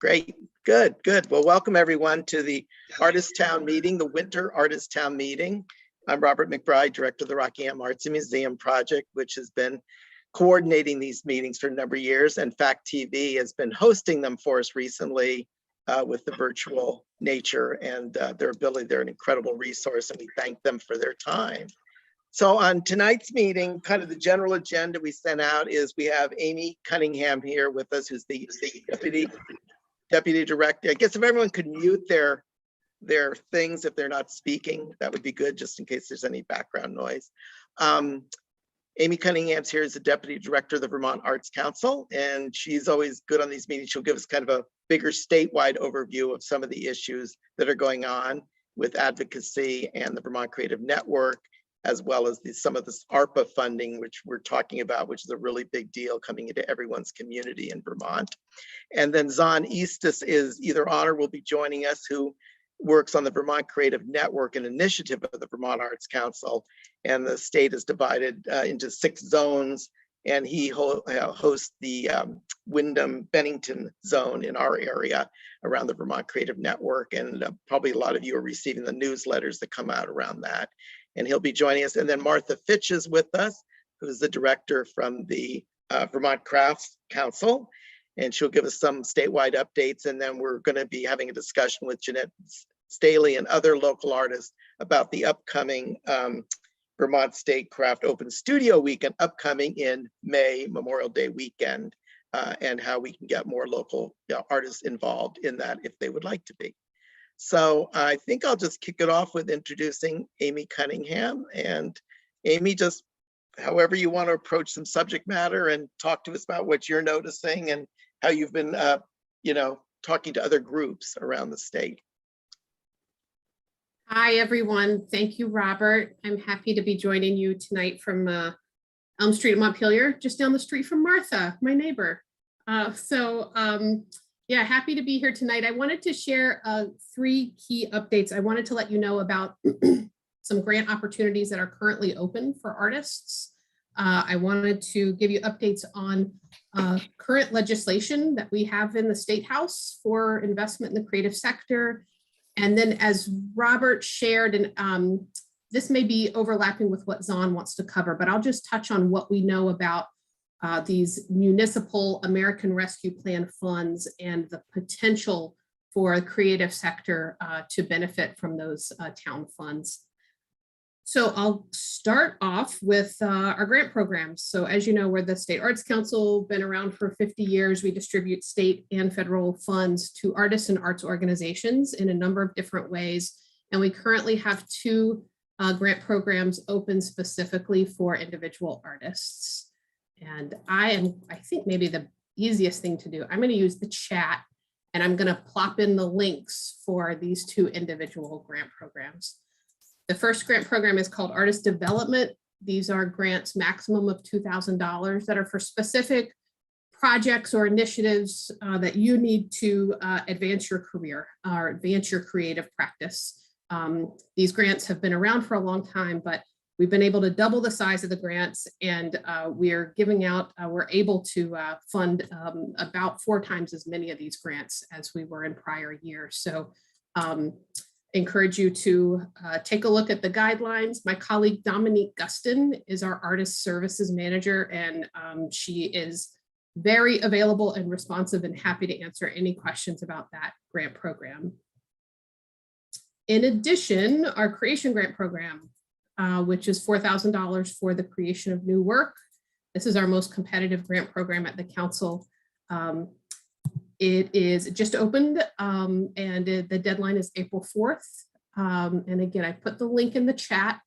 Great, good. Well, welcome everyone to the Artist Town meeting, the Winter Artist Town meeting. I'm Robert McBride, Director of the Rockingham Arts and Museum Project, which has been coordinating these meetings for a number of years, and Fact TV has been hosting them for us recently with the virtual nature and their ability. They're an incredible resource, and we thank them for their time. So on tonight's meeting, kind of the general agenda we sent out is we have Amy Cunningham here with us, who's the Deputy Director. I guess if everyone could mute their things if they're not speaking, that would be good, just in case there's any background noise. Amy Cunningham's here as the Deputy Director of the Vermont Arts Council, and she's always good on these meetings. She'll give us kind of a bigger statewide overview of some of the issues that are going on with advocacy and the Vermont Creative Network, as well as some of this ARPA funding, which we're talking about, which is a really big deal coming into everyone's community in Vermont. And then Zon Eastis is either on or will be joining us, who works on the Vermont Creative Network, an initiative of the Vermont Arts Council. And the state is divided into 6 zones, and he hosts the Wyndham Bennington zone in our area around the Vermont Creative Network. And probably a lot of you are receiving the newsletters that come out around that. And he'll be joining us. And then Martha Fitch is with us, who's the director from the Vermont Crafts Council. And she'll give us some statewide updates. And then we're going to be having a discussion with Jeanette Staley and other local artists about the upcoming Vermont State Craft Open Studio Weekend upcoming in May, Memorial Day weekend, and how we can get more local artists involved in that if they would like to be. So I think I'll just kick it off with introducing Amy Cunningham. And Amy, just however you want to approach some subject matter and talk to us about what you're noticing and how you've been, talking to other groups around the state. Hi, everyone. Thank you, Robert. I'm happy to be joining you tonight from Elm Street in Montpelier, just down the street from Martha, my neighbor. Yeah, happy to be here tonight. I wanted to share 3 key updates. I wanted to let you know about some grant opportunities that are currently open for artists. I wanted to give you updates on current legislation that we have in the State House for investment in the creative sector. And then, as Robert shared, and this may be overlapping with what Zon wants to cover, but I'll just touch on what we know about these municipal American Rescue Plan funds and the potential for the creative sector to benefit from those town funds. So I'll start off with our grant programs. So as you know, we're the State Arts Council, been around for 50 years. We distribute state and federal funds to artists and arts organizations in a number of different ways. And we currently have 2 grant programs open specifically for individual artists. And I think maybe the easiest thing to do, I'm going to use the chat and I'm going to plop in the links for these 2 individual grant programs. The first grant program is called Artist Development. These are grants maximum of $2,000 that are for specific projects or initiatives that you need to advance your career or advance your creative practice. These grants have been around for a long time, but we've been able to double the size of the grants, and we're able to fund about 4 times as many of these grants as we were in prior years. So encourage you to take a look at the guidelines. My colleague Dominique Gustin is our Artist Services Manager, and she is very available and responsive and happy to answer any questions about that grant program. In addition, our Creation Grant Program, which is $4,000 for the creation of new work. This is our most competitive grant program at the council. It is just opened and the deadline is April 4th. And again, I put the link in the chat,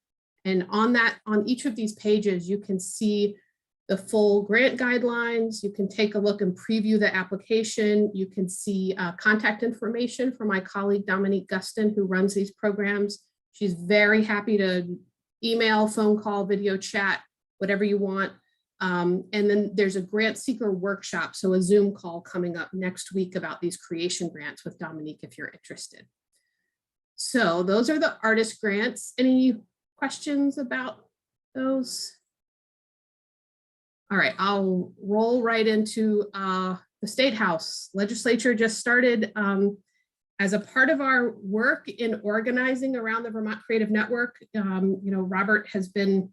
and on each of these pages, you can see the full grant guidelines. You can take a look and preview the application. You can see contact information for my colleague Dominique Gustin, who runs these programs. She's very happy to email, phone call, video chat, whatever you want. And then there's a grant seeker workshop, so a Zoom call coming up next week about these creation grants with Dominique if you're interested. So those are the artist grants. Any questions about those? All right, I'll roll right into the State House legislature just started as a part of our work in organizing around the Vermont Creative Network. Robert has been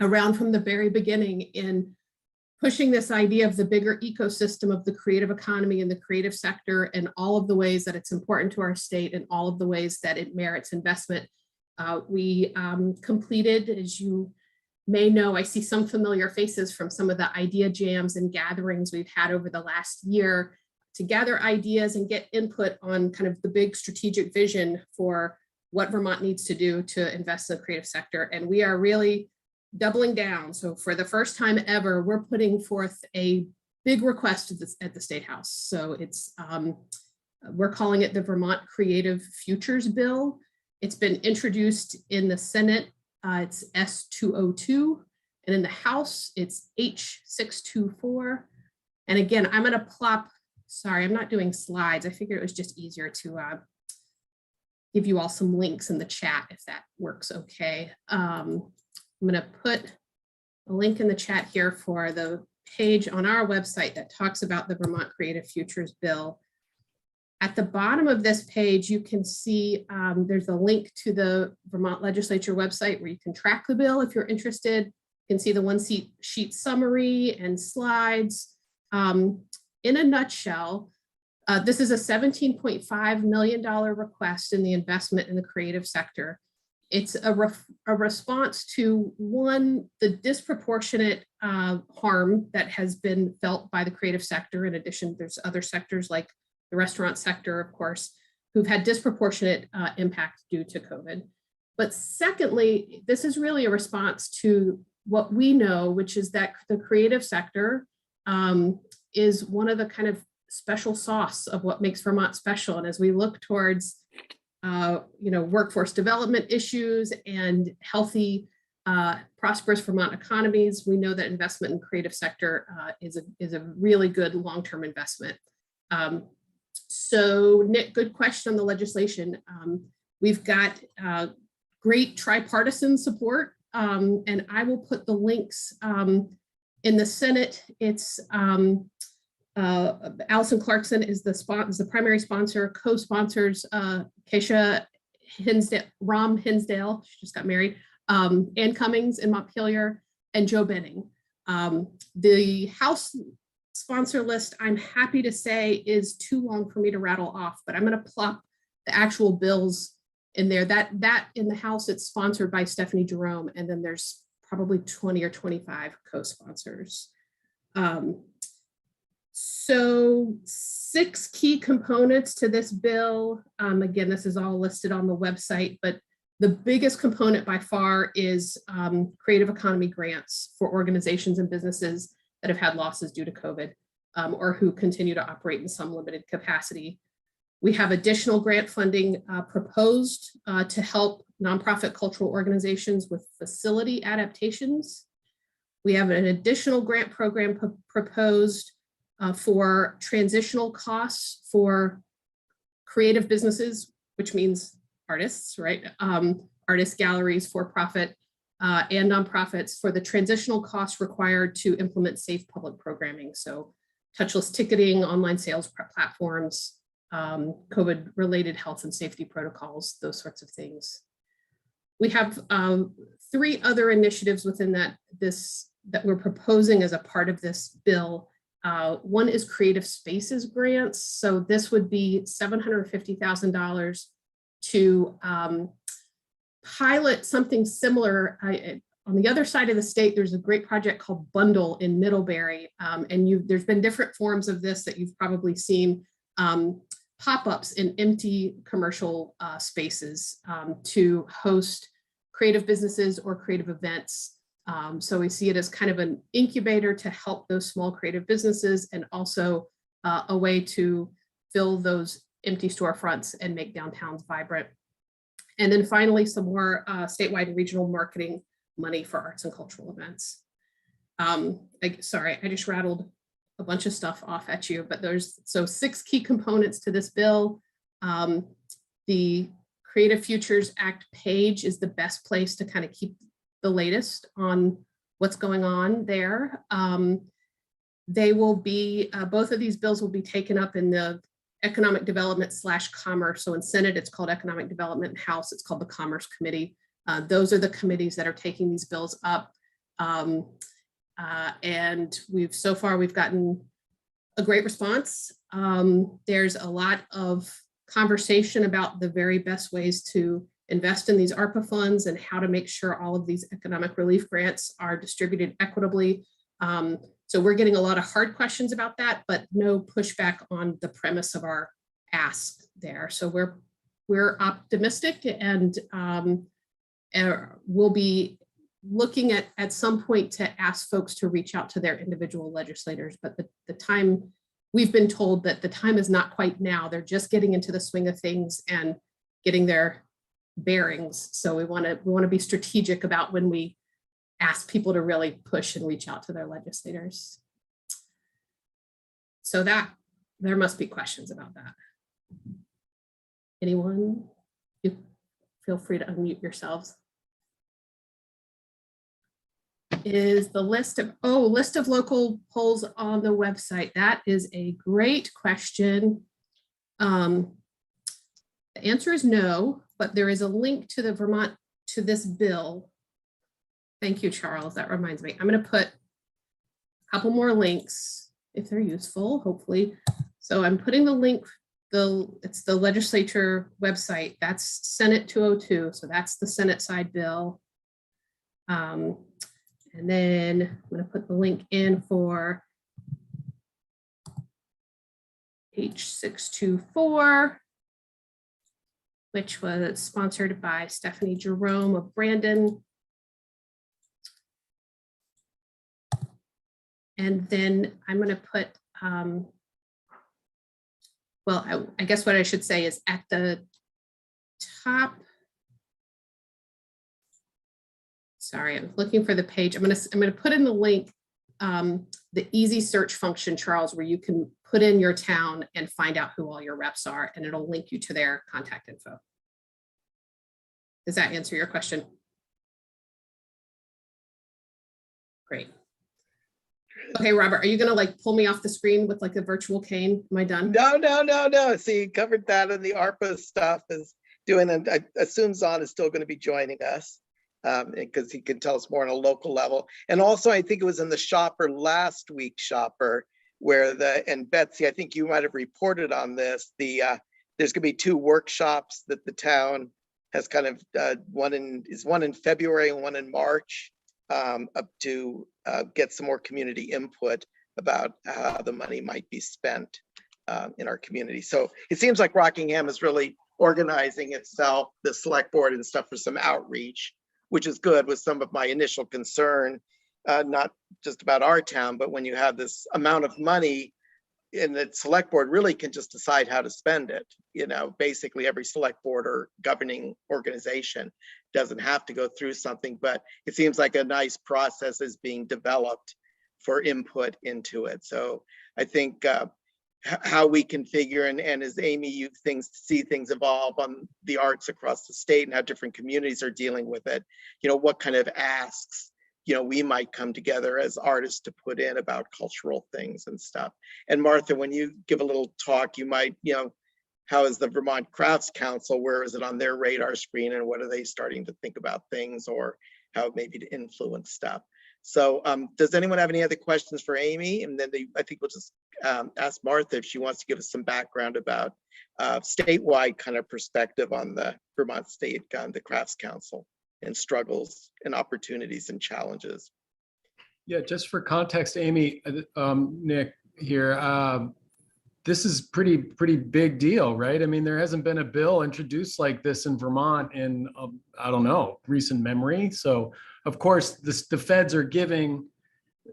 around from the very beginning in pushing this idea of the bigger ecosystem of the creative economy and the creative sector and all of the ways that it's important to our state and all of the ways that it merits investment. We completed, as you may know, I see some familiar faces from some of the idea jams and gatherings we've had over the last year to gather ideas and get input on kind of the big strategic vision for what Vermont needs to do to invest in the creative sector. And we are really doubling down. So for the first time ever, we're putting forth a big request at the State House. So it's, we're calling it the Vermont Creative Futures Bill. It's been introduced in the Senate, it's S202, and in the House, it's H624. And again, I'm gonna plop, sorry, I'm not doing slides. I figured it was just easier to give you all some links in the chat if that works okay. I'm gonna put a link in the chat here for the page on our website that talks about the Vermont Creative Futures Bill. At the bottom of this page, you can see there's a link to the Vermont Legislature website where you can track the bill if you're interested. You can see the one-sheet summary and slides. In a nutshell, this is a $17.5 million request in the investment in the creative sector. It's a response to, one, the disproportionate harm that has been felt by the creative sector. In addition, there's other sectors like the restaurant sector, of course, who've had disproportionate impact due to COVID. But secondly, this is really a response to what we know, which is that the creative sector is one of the kind of special sauce of what makes Vermont special. And as we look towards workforce development issues and healthy, prosperous Vermont economies, we know that investment in creative sector is a really good long-term investment. So Nick, good question on the legislation. We've got great tripartisan support, and I will put the links in the Senate. It's Allison Clarkson is the primary sponsor, co-sponsors Keisha Ram Hinsdale, she just got married, Ann Cummings in Montpelier, and Joe Benning. The House sponsor list, I'm happy to say, is too long for me to rattle off, but I'm going to plop the actual bills in there. That in the House, it's sponsored by Stephanie Jerome, and then there's probably 20 or 25 co-sponsors. So 6 key components to this bill. Again, this is all listed on the website, but the biggest component by far is creative economy grants for organizations and businesses that have had losses due to COVID or who continue to operate in some limited capacity. We have additional grant funding proposed to help nonprofit cultural organizations with facility adaptations. We have an additional grant program proposed for transitional costs for creative businesses, which means artists, right? Artists, galleries, for-profit, and nonprofits for the transitional costs required to implement safe public programming. So touchless ticketing, online sales platforms, COVID-related health and safety protocols, those sorts of things. We have 3 other initiatives within that we're proposing as a part of this bill. One is creative spaces grants. So this would be $750,000 to pilot something similar. On the other side of the state, there's a great project called Bundle in Middlebury. And there's been different forms of this that you've probably seen, pop-ups in empty commercial spaces to host creative businesses or creative events. So we see it as kind of an incubator to help those small creative businesses and also a way to fill those empty storefronts and make downtowns vibrant. And then finally, some more statewide and regional marketing money for arts and cultural events. Sorry, I just rattled a bunch of stuff off at you, but there's 6 key components to this bill. The Creative Futures Act page is the best place to kind of keep the latest on what's going on there. They will be, both of these bills will be taken up in the Economic Development / Commerce. So in Senate, it's called Economic Development. House, it's called the Commerce Committee. Those are the committees that are taking these bills up. And so far we've gotten a great response. There's a lot of conversation about the very best ways to invest in these ARPA funds and how to make sure all of these economic relief grants are distributed equitably. So we're getting a lot of hard questions about that, but no pushback on the premise of our ask there. So we're optimistic, and we'll be looking at some point to ask folks to reach out to their individual legislators, but the time, we've been told that the time is not quite now. They're just getting into the swing of things and getting their bearings. So we want to be strategic about when we ask people to really push and reach out to their legislators. So that there must be questions about that. Anyone? You feel free to unmute yourselves. Is the list of local polls on the website? That is a great question. The answer is no, but there is a link to the Vermont, to this bill. Thank you, Charles. That reminds me. I'm going to put a couple more links if they're useful, hopefully. So I'm putting the link, it's the legislature website. That's Senate 202. So that's the Senate side bill. And then I'm going to put the link in for H624, which was sponsored by Stephanie Jerome of Brandon. And then I'm going to put, well, I guess what I should say is at the top. Sorry, I'm looking for the page. I'm gonna put in the link, the easy search function, Charles, where you can put in your town and find out who all your reps are, and it'll link you to their contact info. Does that answer your question? Great. Okay, Robert, are you gonna like pull me off the screen with like a virtual cane? Am I done? No. See, you covered that, and the ARPA stuff is doing, and I assume Zon is still going to be joining us. Because he can tell us more on a local level. And also, I think it was in the Shopper last week, Shopper, where and Betsy, I think you might have reported on this, there's going to be 2 workshops that the town has kind of, one in February and one in March, up to get some more community input about how the money might be spent in our community. So it seems like Rockingham is really organizing itself, the select board and stuff, for some outreach, which is good. With some of my initial concern, not just about our town, but when you have this amount of money, and the select board really can just decide how to spend it. You know, basically every select board or governing organization doesn't have to go through something, but it seems like a nice process is being developed for input into it. So I think how we configure, and as Amy, you see things evolve on the arts across the state and how different communities are dealing with it, you know, what kind of asks, you know, we might come together as artists to put in about cultural things and stuff. And Martha, when you give a little talk, you might, you know, how is the Vermont Crafts Council, where is it on their radar screen, and what are they starting to think about things, or how maybe to influence stuff. So does anyone have any other questions for Amy? And then I think we'll just ask Martha if she wants to give us some background about statewide kind of perspective on the Vermont State, the Crafts Council, and struggles and opportunities and challenges. Yeah, just for context, Amy, Nick here, this is pretty big deal, right? I mean, there hasn't been a bill introduced like this in Vermont in, I don't know, recent memory. So of course, the feds are giving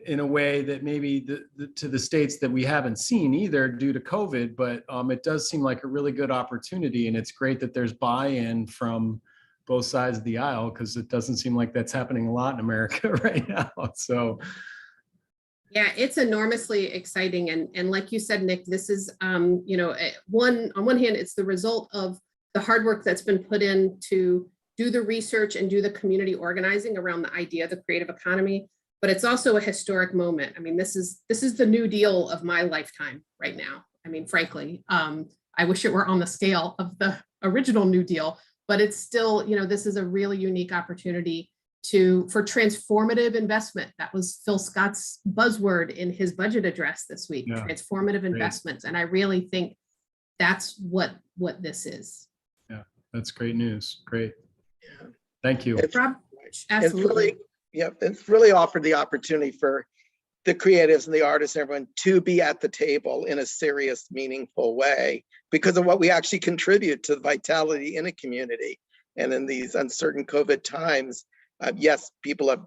in a way that maybe to the states that we haven't seen either due to COVID, but it does seem like a really good opportunity. And it's great that there's buy-in from both sides of the aisle, because it doesn't seem like that's happening a lot in America right now. So yeah, it's enormously exciting. And like you said, Nick, this is, you know, on one hand, it's the result of the hard work that's been put in to do the research and do the community organizing around the idea of the creative economy. but it's also a historic moment. I mean, this is the New Deal of my lifetime right now. I mean, frankly, I wish it were on the scale of the original New Deal, but it's still, this is a really unique opportunity for transformative investment. That was Phil Scott's buzzword in his budget address this week, Yeah, transformative investments. And I really think that's what this is. Yeah, that's great news. Great. Yeah. Thank you. Rob, It's absolutely. it's really offered the opportunity for the creatives and the artists and everyone to be at the table in a serious, meaningful way because of what we actually contribute to the vitality in a community. And in these uncertain COVID times, yes, people have,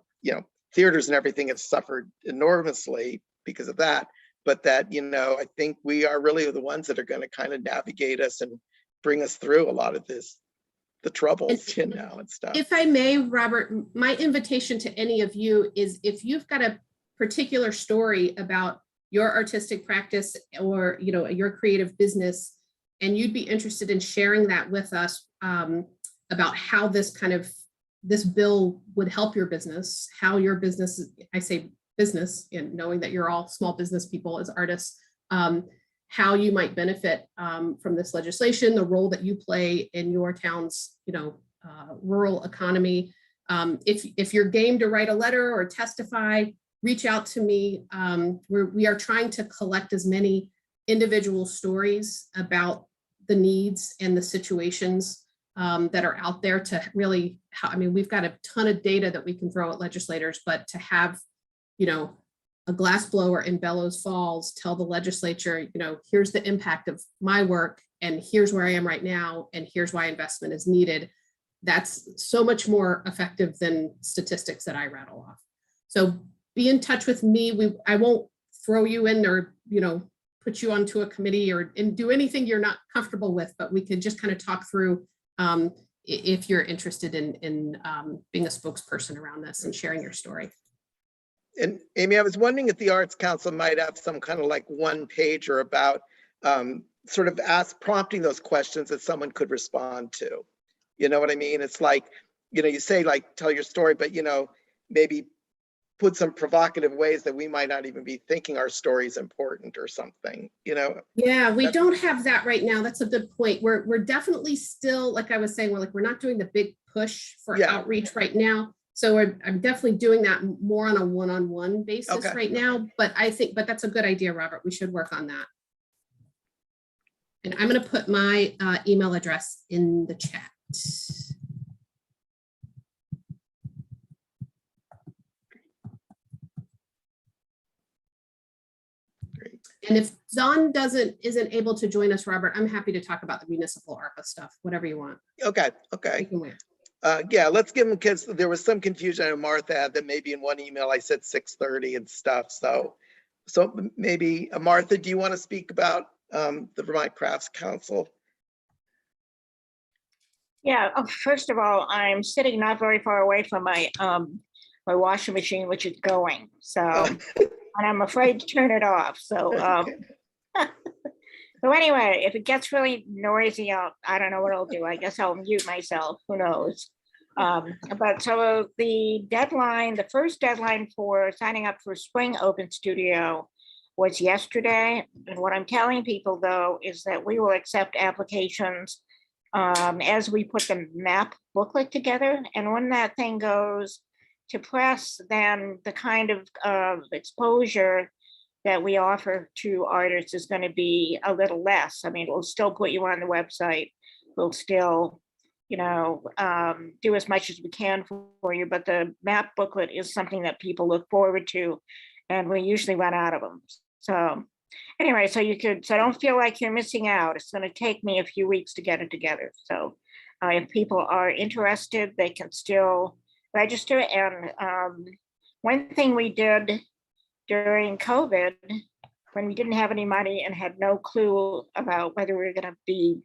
theaters and everything have suffered enormously because of that. But that, I think we are really the ones that are going to kind of navigate us and bring us through a lot of the troubles, and stuff. If I may, Robert, my invitation to any of you is if you've got a particular story about your artistic practice or, your creative business, and you'd be interested in sharing that with us about how this bill would help your business, how your business, I say business, and knowing that you're all small business people as artists, how you might benefit from this legislation, the role that you play in your town's, rural economy. If you're game to write a letter or testify, reach out to me. We are trying to collect as many individual stories about the needs and the situations that are out there to really, we've got a ton of data that we can throw at legislators, but to have, a glass blower in Bellows Falls tell the legislature, here's the impact of my work and here's where I am right now and here's why investment is needed. That's so much more effective than statistics that I rattle off. So be in touch with me. I won't throw you in or, put you onto a committee and do anything you're not comfortable with, but we could just kind of talk through if you're interested in being a spokesperson around this and sharing your story. And Amy, I was wondering if the Arts Council might have some kind of like one pager about sort of prompting those questions that someone could respond to. You know what I mean? It's like, you say like, tell your story, but maybe put some provocative ways that we might not even be thinking our story is important or something, Yeah, we don't have that right now. That's a good point. We're definitely still, like I was saying, we're not doing the big push for outreach right now. So I'm definitely doing that more on a one-on-one basis right now. But that's a good idea, Robert. We should work on that. And I'm going to put my email address in the chat. And if Don isn't able to join us, Robert, I'm happy to talk about the municipal ARPA stuff, whatever you want. Okay. Yeah, let's give them, because there was some confusion. I know Martha had that maybe in one email I said 6:30 and stuff. So maybe Martha, do you want to speak about the Vermont Crafts Council? Yeah, first of all, I'm sitting not very far away from my my washing machine, which is going. So, and I'm afraid to turn it off. So, so anyway, if it gets really noisy, I don't know what I'll do. I guess I'll mute myself. Who knows? But so the first deadline for signing up for Spring Open Studio was yesterday. And what I'm telling people though is that we will accept applications as we put the map booklet together. And when that thing goes to press, then the kind of exposure that we offer to artists is going to be a little less. I mean, we'll still put you on the website. We'll still, do as much as we can for you, but the map booklet is something that people look forward to, and we usually run out of them. So anyway, so don't feel like you're missing out. It's going to take me a few weeks to get it together. So if people are interested, they can still register. And one thing we did during COVID, when we didn't have any money and had no clue about whether we were going to be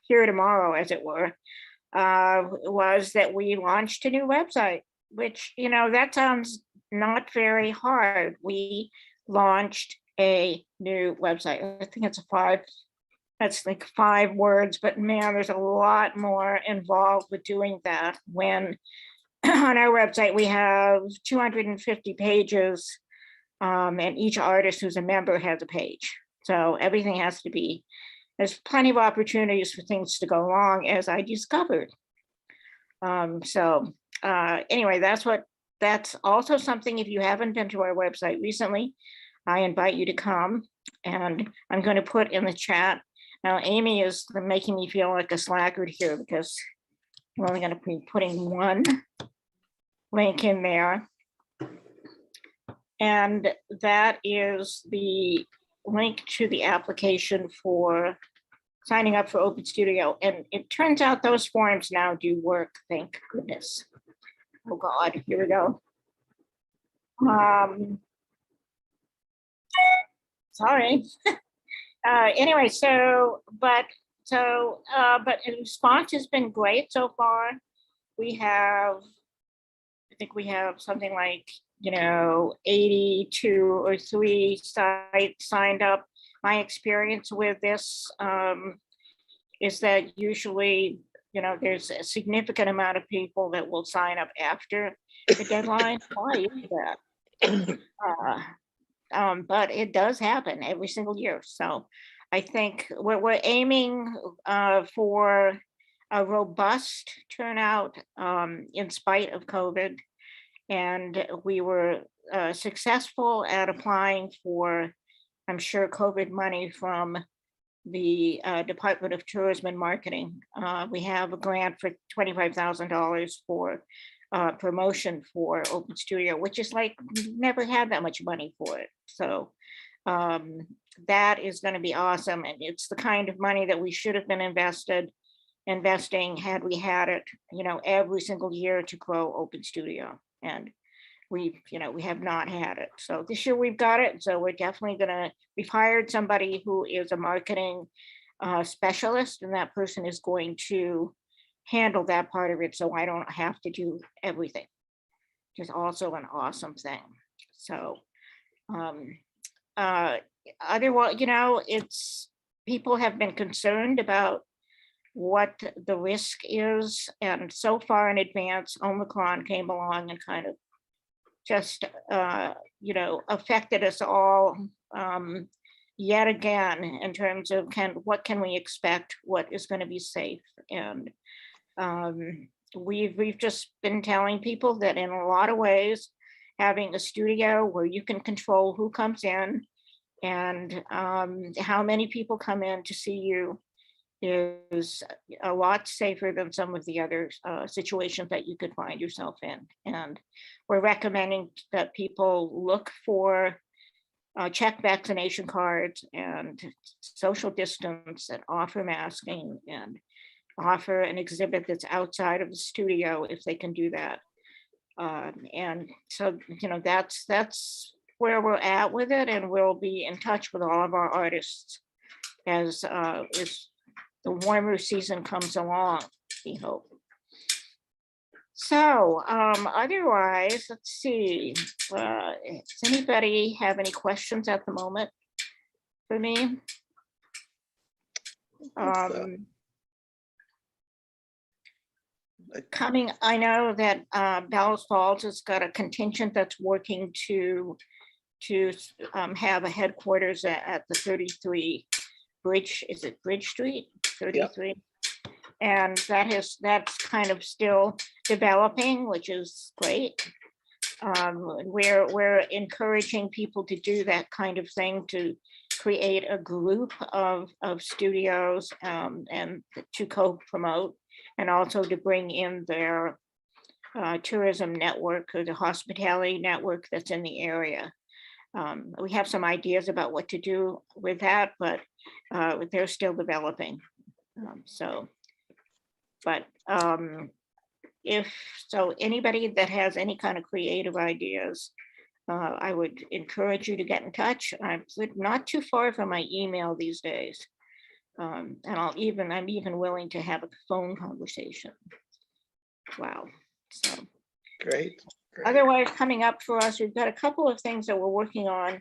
here tomorrow, as it were, was that we launched a new website, which, that sounds not very hard. We launched a new website. I think that's like 5 words, but man, there's a lot more involved with doing that when on our website, we have 250 pages, and each artist who's a member has a page. So everything has to be, there's plenty of opportunities for things to go wrong, as I discovered. Anyway, that's also something, if you haven't been to our website recently, I invite you to come, and I'm going to put in the chat. Now, Amy is making me feel like a slacker here because we're only going to be putting one link in there. And that is the link to the application for signing up for Open Studio. And it turns out those forms now do work, thank goodness. Oh God, here we go. Sorry. Anyway, but the response has been great so far. I think we have something like, 82 or 3 sites signed up. My experience with this is that usually, there's a significant amount of people that will sign up after the deadline. Why is that? But it does happen every single year. So I think we're aiming for a robust turnout in spite of COVID. And we were successful at applying for, I'm sure, COVID money from the Department of Tourism and Marketing. We have a grant for $25,000 for promotion for Open Studio, which is like, we've never had that much money for it. So that is going to be awesome. And it's the kind of money that we should have been investing had we had it, every single year to grow Open Studio. And we have not had it. So this year we've got it. So we're definitely we've hired somebody who is a marketing specialist, and that person is going to handle that part of it. So I don't have to do everything, which is also an awesome thing. So otherwise, it's, people have been concerned about what the risk is. And so far in advance, Omicron came along and kind of just, affected us all yet again in terms of what can we expect, what is going to be safe. And we've just been telling people that in a lot of ways, having a studio where you can control who comes in and how many people come in to see you is a lot safer than some of the other situations that you could find yourself in. And we're recommending that people look for check vaccination cards and social distance and offer masking and offer an exhibit that's outside of the studio if they can do that. And so, that's where we're at with it. And we'll be in touch with all of our artists as the warmer season comes along, we hope. So otherwise, let's see. Does anybody have any questions at the moment for me? I know that Bellows Falls has got a contingent that's working to have a headquarters at the 33 Bridge, is it Bridge Street, 33? Yep. And that's kind of still developing, which is great. We're encouraging people to do that kind of thing, to create a group of studios and to co-promote, and also to bring in their tourism network or the hospitality network that's in the area. We have some ideas about what to do with that, but they're still developing. If anybody that has any kind of creative ideas, I would encourage you to get in touch. I'm not too far from my email these days. And I'm even willing to have a phone conversation. Wow. So Great. Otherwise, coming up for us, we've got a couple of things that we're working on.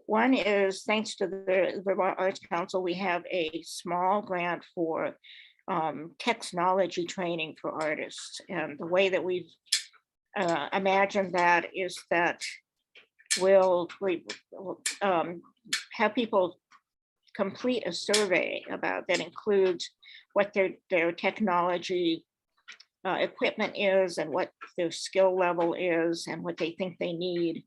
One is, thanks to the Vermont Arts Council, we have a small grant for technology training for artists. And the way that we've imagine that is that we'll have people complete a survey that includes what their technology equipment is and what their skill level is and what they think they need.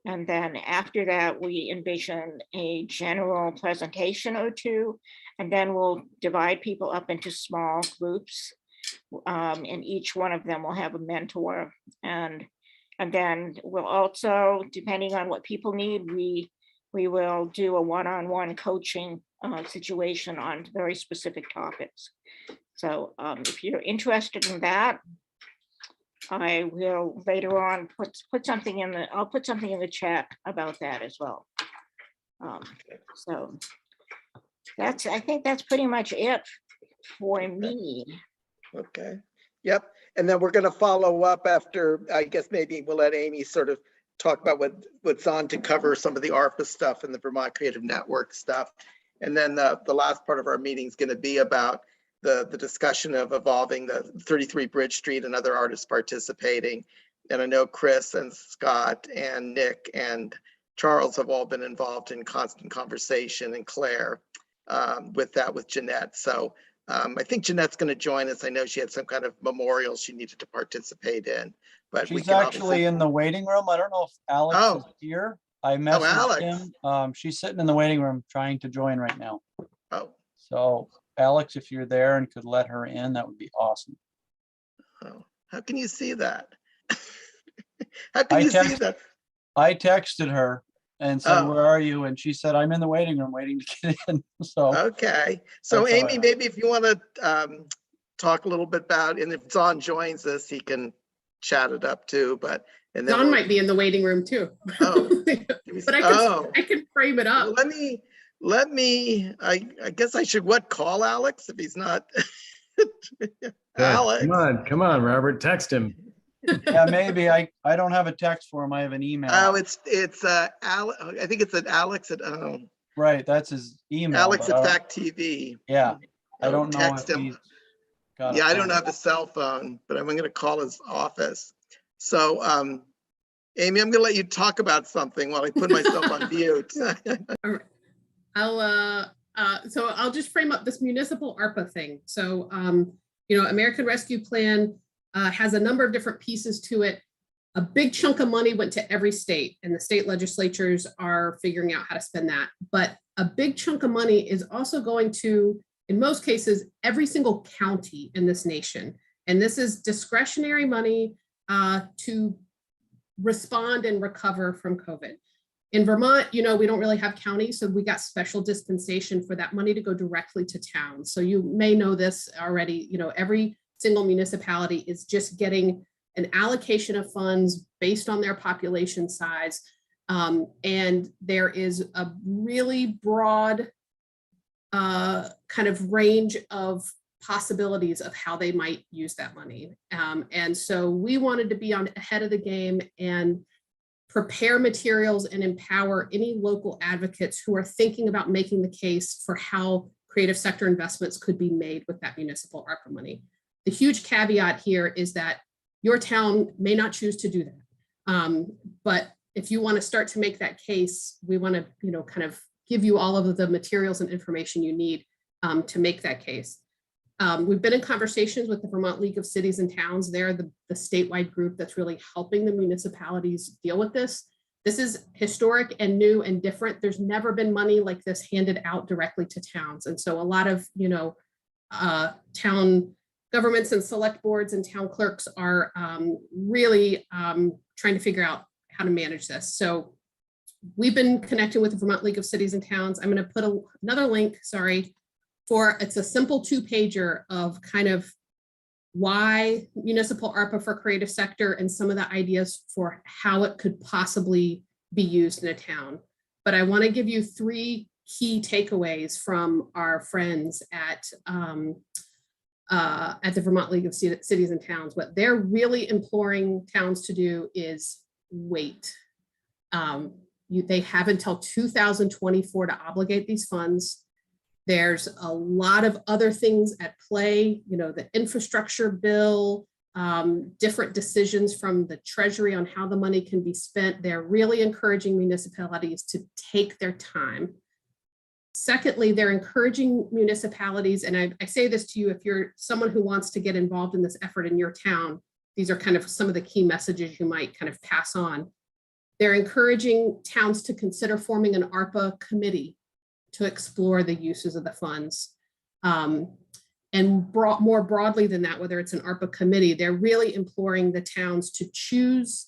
And then after that, we envision a general presentation or two, and then we'll divide people up into small groups. And each one of them will have a mentor. And then we'll also, depending on what people need, we will do a one-on-one coaching situation on very specific topics. So if you're interested in that, I will later on put something in I'll put something in the chat about that as well. So I think that's pretty much it for me. Okay, yep. And then we're going to follow up after, I guess maybe we'll let Amy sort of talk about what's on to cover some of the ARPA stuff and the Vermont Creative Network stuff. And then the last part of our meeting is going to be about the discussion of evolving the 33 Bridge Street and other artists participating. And I know Chris and Scott and Nick and Charles have all been involved in constant conversation, and Claire with Jeanette. So I think Jeanette's going to join us. I know she had some kind of memorial she needed to participate in, but we She's can actually in the waiting room. I don't know if Alex is here. I messaged Alex. him. She's sitting in the waiting room trying to join right now. Oh, So Alex, if you're there and could let her in, that would be awesome. oh. How can you see that? How can you see that? I texted her and said, Oh. where are you? And she said, I'm in the waiting room waiting to get in. So Okay, so That's all I Amy, have. maybe if you want to talk a little bit about, and if Zon joins us, he can chat it up too, but. And then Don we'll- might be in the waiting room too. Oh. But I can frame it Well, up. let me, I guess I should call Alex if he's not. Yeah, Alex. come on, Robert, text him. yeah, maybe I don't have a text for him. I have an email. Oh, it's Alex. I think it's at Alex at Right, that's his email. Alex but at I don't- Fact TV. Yeah, I don't know Text if him. he's got a Yeah, I don't phone. have a cell phone, but I'm going to call his office. So, Amy, I'm going to let you talk about something while I put myself on mute. So I'll just frame up this municipal ARPA thing. So, American Rescue Plan has a number of different pieces to it. A big chunk of money went to every state, and the state legislatures are figuring out how to spend that. But a big chunk of money is also going to, in most cases, every single county in this nation. And this is discretionary money to respond and recover from COVID. In Vermont, we don't really have counties, so we got special dispensation for that money to go directly to towns. So you may know this already, every single municipality is just getting an allocation of funds based on their population size. And there is a really broad kind of range of possibilities of how they might use that money. And so we wanted to be ahead of the game and prepare materials and empower any local advocates who are thinking about making the case for how creative sector investments could be made with that municipal ARPA money. The huge caveat here is that your town may not choose to do that. But if you want to start to make that case, we want to, kind of give you all of the materials and information you need to make that case. We've been in conversations with the Vermont League of Cities and Towns. They're the statewide group that's really helping the municipalities deal with this. This is historic and new and different. There's never been money like this handed out directly to towns. And so a lot of, town governments and select boards and town clerks are really trying to figure out how to manage this. So we've been connecting with the Vermont League of Cities and Towns. I'm going to put another link, it's a simple 2-pager of kind of why municipal ARPA for creative sector and some of the ideas for how it could possibly be used in a town. But I want to give you 3 key takeaways from our friends at the Vermont League of Cities and Towns. What they're really imploring towns to do is wait. They have until 2024 to obligate these funds. There's a lot of other things at play, the infrastructure bill, different decisions from the Treasury on how the money can be spent. They're really encouraging municipalities to take their time. Secondly, they're encouraging municipalities, and I say this to you, if you're someone who wants to get involved in this effort in your town, these are kind of some of the key messages you might kind of pass on. They're encouraging towns to consider forming an ARPA committee to explore the uses of the funds. And more broadly than that, whether it's an ARPA committee, they're really imploring the towns to choose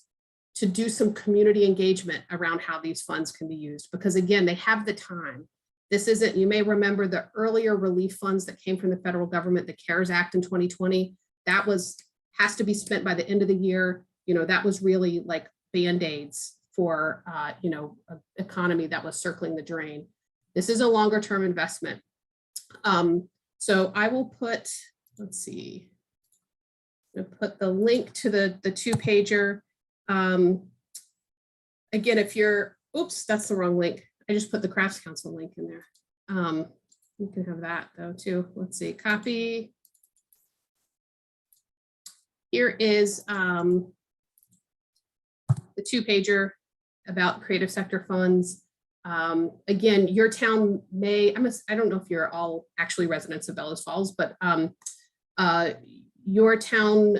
to do some community engagement around how these funds can be used. Because again, they have the time. This isn't, you may remember the earlier relief funds that came from the federal government, the CARES Act in 2020, that has to be spent by the end of the year. You know, that was really like Band-Aids for, an economy that was circling the drain. This is a longer term investment. So I will put, let's see, I'll put the link to the 2-pager. Again, if you're, oops, that's the wrong link. I just put the Crafts Council link in there. You can have that though too. Let's see, copy. Here is the 2-pager about creative sector funds. Again, your town may, I don't know if you're all actually residents of Bellows Falls, but your town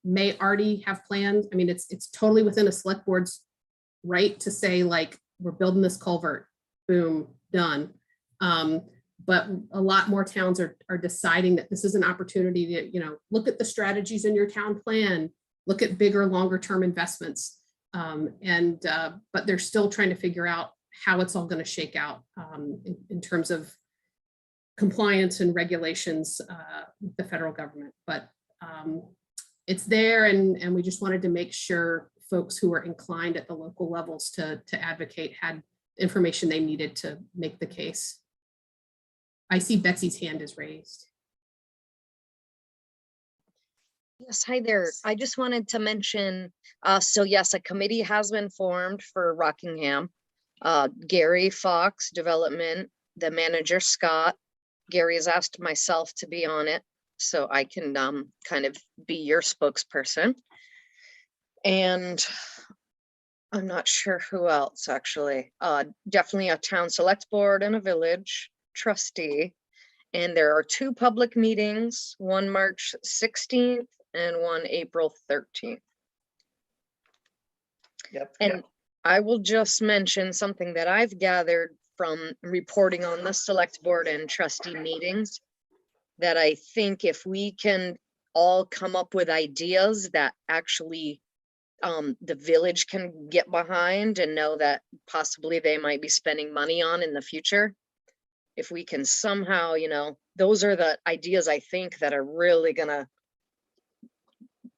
may already have plans. I mean, it's totally within a select board's right to say like, we're building this culvert, boom, done. But a lot more towns are deciding that this is an opportunity to, look at the strategies in your town plan, look at bigger, longer term investments. But they're still trying to figure out how it's all going to shake out in terms of compliance and regulations with the federal government. But it's there, and we just wanted to make sure folks who are inclined at the local levels to advocate had information they needed to make the case. I see Betsy's hand is raised. Yes, hi there. I just wanted to mention, so yes, a committee has been formed for Rockingham. Gary Fox, development, the manager, Scott. Gary has asked myself to be on it, so I can kind of be your spokesperson. And I'm not sure who else actually. Definitely a town select board and a village trustee. And there are 2 public meetings, one March 16th and one April 13th. Yep. And I will just mention something that I've gathered from reporting on the select board and trustee meetings, that I think if we can all come up with ideas that actually the village can get behind and know that possibly they might be spending money on in the future. If we can somehow, those are the ideas I think that are really gonna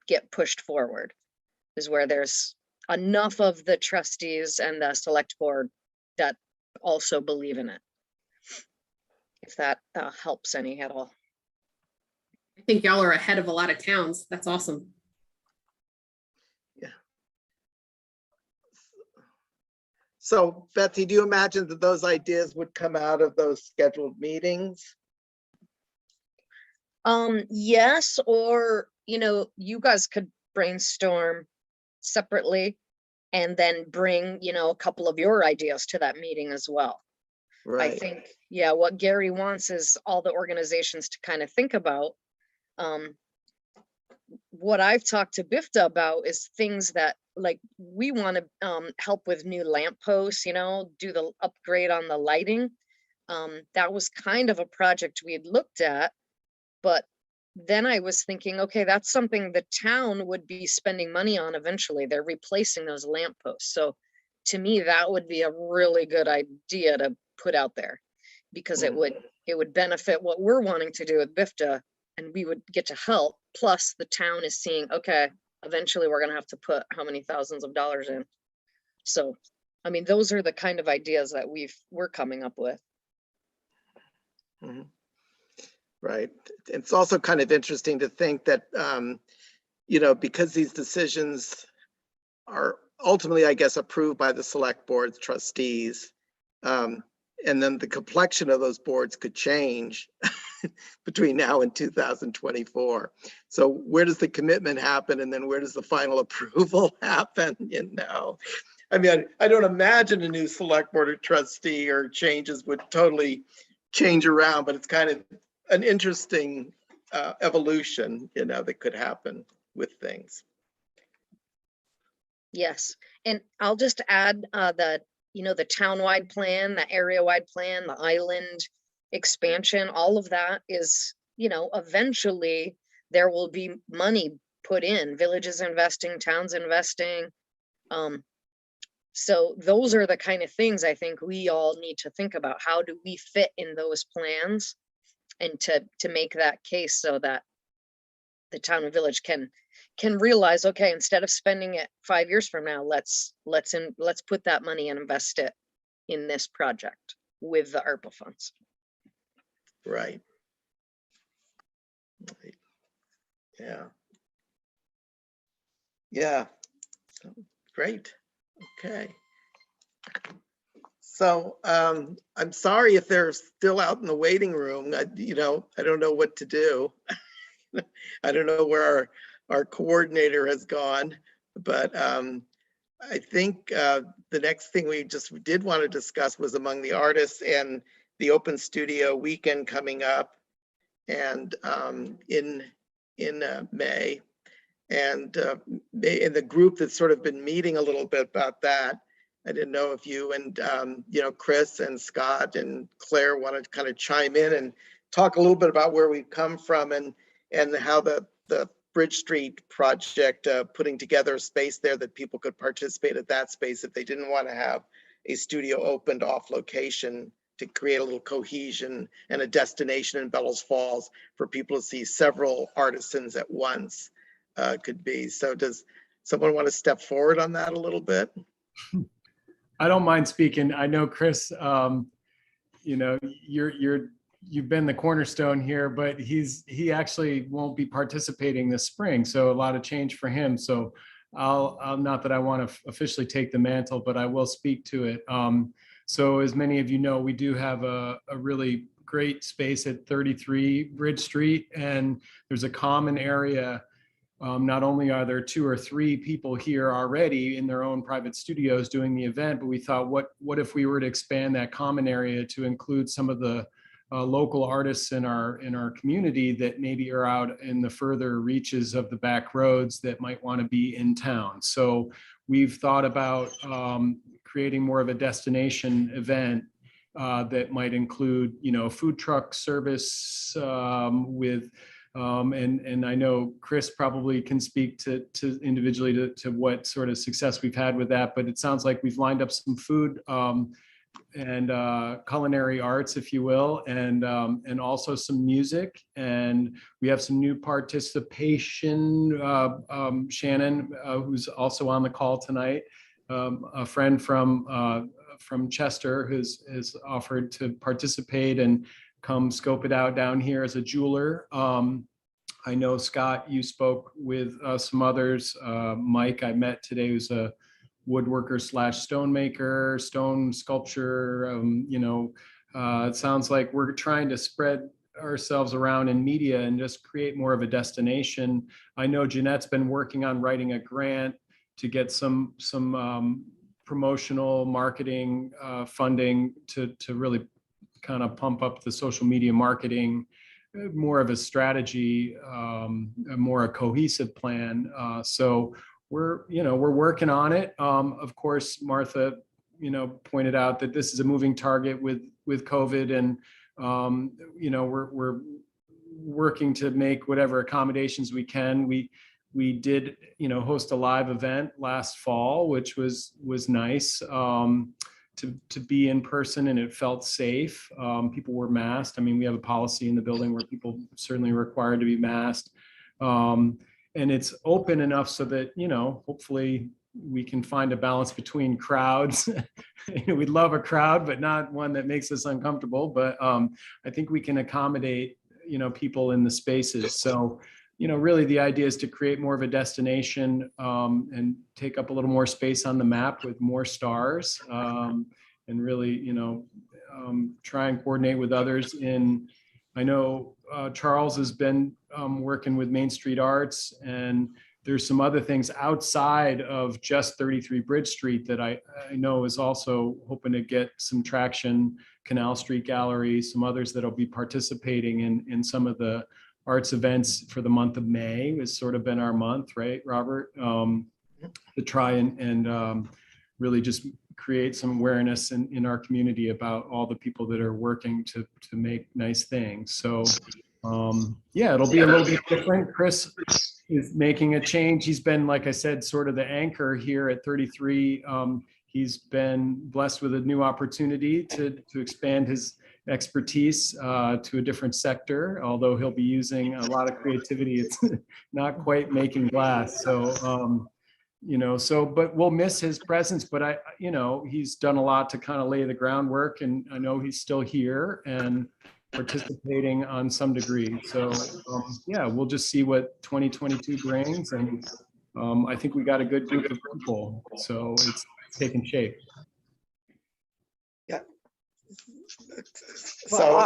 get pushed forward, is where there's enough of the trustees and the select board that also believe in it. If that helps any at all. I think y'all are ahead of a lot of towns. That's awesome. So Betsy, do you imagine that those ideas would come out of those scheduled meetings? Yes, or, you guys could brainstorm separately and then bring, a couple of your ideas to that meeting as well. Right. I think, yeah, what Gary wants is all the organizations to kind of think about. What I've talked to BIFTA about is things that, like, we want to help with new lampposts, do the upgrade on the lighting. That was kind of a project we had looked at, but then I was thinking, okay, that's something the town would be spending money on eventually. They're replacing those lampposts. So to me, that would be a really good idea to put out there, because it would benefit what we're wanting to do with BIFTA, and we would get to help. Plus the town is seeing, okay, eventually we're going to have to put how many thousands of dollars in. So, I mean, those are the kind of ideas that we're coming up with. Mm-hmm. Right. It's also kind of interesting to think that, because these decisions are ultimately, I guess, approved by the select board's trustees, and then the complexion of those boards could change between now and 2024. So where does the commitment happen, and then where does the final approval happen? I mean, I don't imagine a new select board or trustee or changes would totally change around, but it's kind of an interesting evolution, that could happen with things. Yes, and I'll just add the townwide plan, the area-wide plan, the island expansion, all of that is, eventually there will be money put in, villages investing, towns investing. So those are the kind of things I think we all need to think about. How do we fit in those plans, and to make that case so that the town and village can realize, okay, instead of spending it 5 years from now, let's put that money and invest it in this project with the ARPA funds. Right. Yeah. Yeah. So, great. Okay. So I'm sorry if they're still out in the waiting room. I don't know what to do. I don't know where our coordinator has gone, but I think the next thing we just did want to discuss was among the artists and the Open Studio weekend coming up, and in May, and in the group that's sort of been meeting a little bit about that. I didn't know if you and Chris and Scott and Claire wanted to kind of chime in and talk a little bit about where we've come from, and how the Bridge Street project, putting together a space there that people could participate at that space if they didn't want to have a studio opened off location, to create a little cohesion and a destination in Bellows Falls for people to see several artisans at once, could be. So does someone want to step forward on that a little bit? I don't mind speaking. I know Chris, you've been the cornerstone here, but he actually won't be participating this spring. So a lot of change for him. So I'll not that I want to officially take the mantle, but I will speak to it. So as many of you know, we do have a really great space at 33 Bridge Street, and there's a common area. Not only are there 2 or 3 people here already in their own private studios doing the event, but we thought, what if we were to expand that common area to include some of the local artists in our community that maybe are out in the further reaches of the back roads that might want to be in town. So we've thought about creating more of a destination event that might include, food truck service with. And I know Chris probably can speak to individually to what sort of success we've had with that, but it sounds like we've lined up some food and culinary arts, if you will, and also some music. And we have some new participation. Shannon, who's also on the call tonight, a friend from Chester, has offered to participate and come scope it out down here as a jeweler. I know, Scott, you spoke with some others. Mike, I met today, who's a woodworker / stonemaker, stone sculpture. It sounds like we're trying to spread ourselves around in media and just create more of a destination. I know Jeanette's been working on writing a grant to get some promotional marketing funding to really kind of pump up the social media marketing, more of a strategy, more a cohesive plan. So we're working on it. Of course, Martha, pointed out that this is a moving target with COVID, and we're working to make whatever accommodations we can. We did, host a live event last fall, which was nice. To be in person, and it felt safe. People were masked. I mean, we have a policy in the building where people certainly are required to be masked. And it's open enough so that, hopefully we can find a balance between crowds. We'd love a crowd, but not one that makes us uncomfortable. But I think we can accommodate, people in the spaces. So, really the idea is to create more of a destination and take up a little more space on the map with more stars, and really, try and coordinate with others in I know Charles has been working with Main Street Arts, and there's some other things outside of just 33 Bridge Street that I know is also hoping to get some traction. Canal Street Gallery, some others that'll be participating in some of the arts events for the month of May. Has sort of been our month, right, Robert? To try and really just create some awareness in our community about all the people that are working to make nice things. So yeah, it'll be a little bit different. Chris is making a change. He's been, like I said, sort of the anchor here at 33. He's been blessed with a new opportunity to expand his expertise to a different sector, although he'll be using a lot of creativity. It's not quite making glass. So, you know, but we'll miss his presence, but you know, he's done a lot to kind of lay the groundwork, and I know he's still here and participating on some degree. So yeah, we'll just see what 2022 brings. And I think we got a good group of people. So it's taking shape. Yeah. Well, So,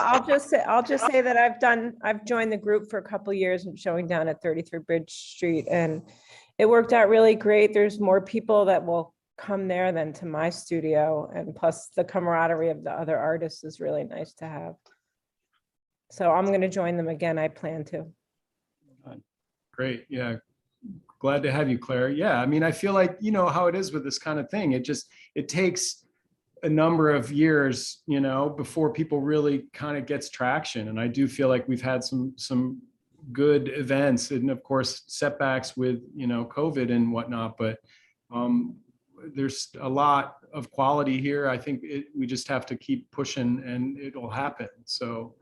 I'll just say that I've joined the group for a couple of years and showing down at 33 Bridge Street, and it worked out really great. There's more people that will come there than to my studio, and plus the camaraderie of the other artists is really nice to have. So I'm going to join them again. I plan to. Great. Yeah. Glad to have you, Claire. Yeah. I mean, I feel like, you know, how it is with this kind of thing. It takes a number of years, you know, before people really kind of gets traction. And I do feel like we've had some good events, and of course setbacks with, you know, COVID and whatnot, but there's a lot of quality here. I think we just have to keep pushing and it'll happen. So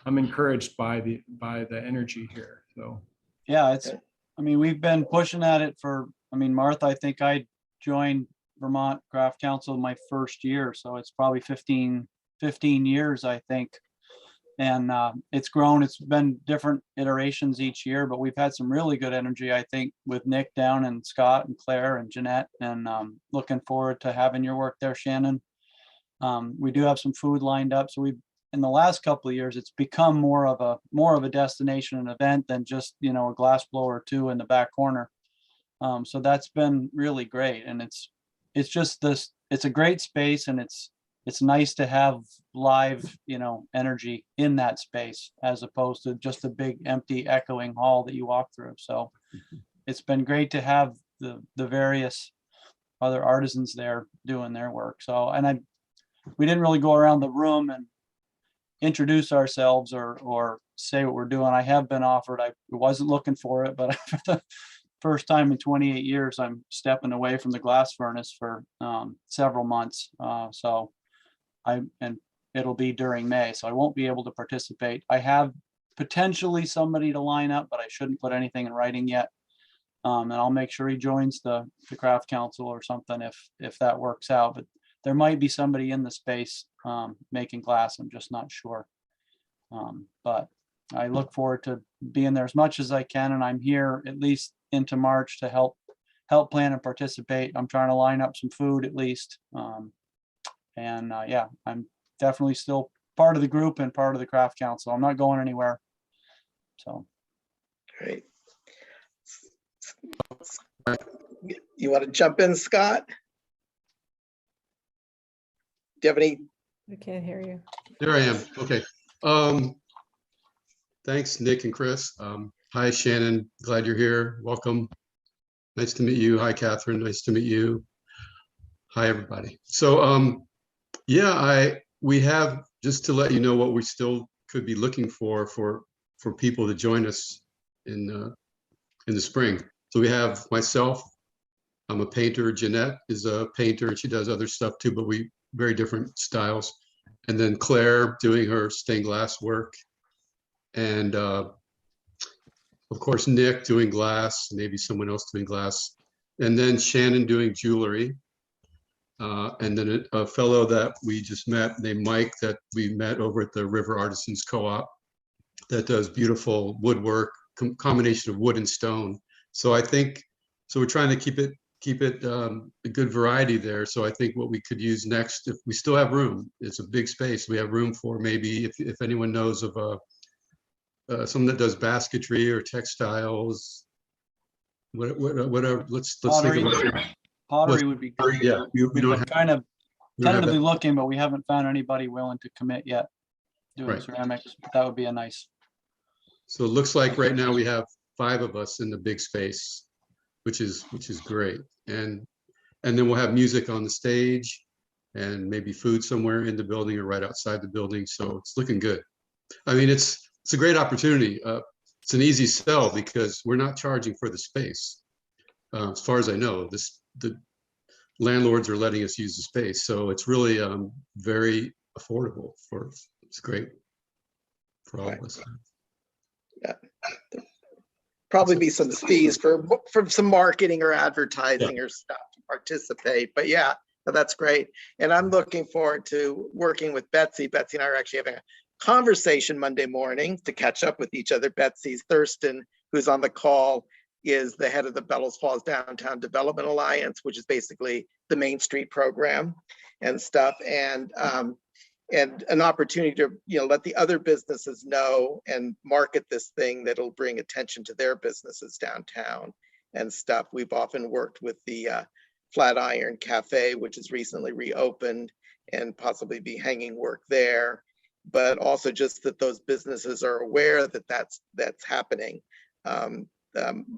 I'm encouraged by the energy here. So Yeah, I mean, we've been pushing at it Martha, I think I joined Vermont Craft Council my first year. So it's probably 15 years, I think. And it's grown. It's been different iterations each year, but we've had some really good energy, I think, with Nick down and Scott and Claire and Jeanette, and looking forward to having your work there, Shannon. We do have some food lined up. So in the last couple of years, it's become more of a destination and event than just, you know, a glass blower or two in the back corner. So that's been really great. And it's just it's a great space, and it's nice to have live, you know, energy in that space as opposed to just a big empty echoing hall that you walk through. So it's been great to have the various other artisans there doing their work. So, and we didn't really go around the room and introduce ourselves or say what we're doing. I have been offered, I wasn't looking for it, but for the first time in 28 years, I'm stepping away from the glass furnace for several months. And it'll be during May, so I won't be able to participate. I have potentially somebody to line up, but I shouldn't put anything in writing yet. And I'll make sure he joins the craft council or something if that works out. But there might be somebody in the space making glass. I'm just not sure. But I look forward to being there as much as I can, and I'm here at least into March to help plan and participate. I'm trying to line up some food at least. Yeah, I'm definitely still part of the group and part of the craft council. I'm not going anywhere. So. great. You want to jump in, Scott? Do you have any? I can't hear you. There I am. Okay. Thanks, Nick and Chris. Hi, Shannon. Glad you're here. Welcome. Nice to meet you. Hi, Catherine. Nice to meet you. Hi, everybody. So, yeah, we have, just to let you know what we still could be looking for people to join us in the spring. So we have myself. I'm a painter. Jeanette is a painter, and she does other stuff too, but we very different styles. And then Claire doing her stained glass work, and of course Nick doing glass, maybe someone else doing glass, and then Shannon doing jewelry. And then a fellow that we just met named Mike that we met over at the River Artisans Co-op that does beautiful woodwork, combination of wood and stone. So I think, so we're trying to keep it a good variety there. So I think what we could use next, if we still have room, it's a big space. We have room for maybe if anyone knows of someone that does basketry or textiles, whatever. Let's think Pottery. about. Pottery would be great. Yeah, we We've don't been have, kind of we don't have tentatively that. looking, but we haven't found anybody willing to commit yet. Doing Right. ceramics, but that would be a nice. So it looks like right now we have 5 of us in the big space, which is great. And then we'll have music on the stage and maybe food somewhere in the building or right outside the building. So it's looking good. I mean, it's a great opportunity. It's an easy sell because we're not charging for the space. As far as I know, the landlords are letting us use the space. So it's really very affordable it's great for all of us. Yeah. Probably be some fees for some marketing or advertising or stuff to participate, but yeah, that's great. And I'm looking forward to working with Betsy. Betsy and I are actually having a conversation Monday morning to catch up with each other. Betsy's Thurston, who's on the call, is the head of the Bellows Falls Downtown Development Alliance, which is basically the Main Street program and stuff. And an opportunity to let the other businesses know and market this thing that'll bring attention to their businesses downtown and stuff. We've often worked with the Flatiron Cafe, which has recently reopened, and possibly be hanging work there. But also just that those businesses are aware that that's happening.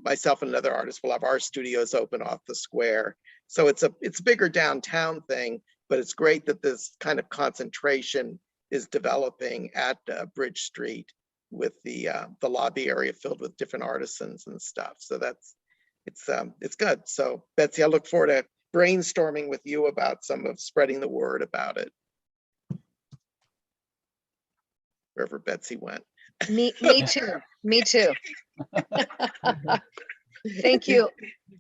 Myself and another artist will have our studios open off the square. So it's a bigger downtown thing, but it's great that this kind of concentration is developing at Bridge Street with the lobby area filled with different artisans and stuff. So it's good. So Betsy, I look forward to brainstorming with you about some of spreading the word about it. Wherever Betsy went. Me too. Me too. Thank you.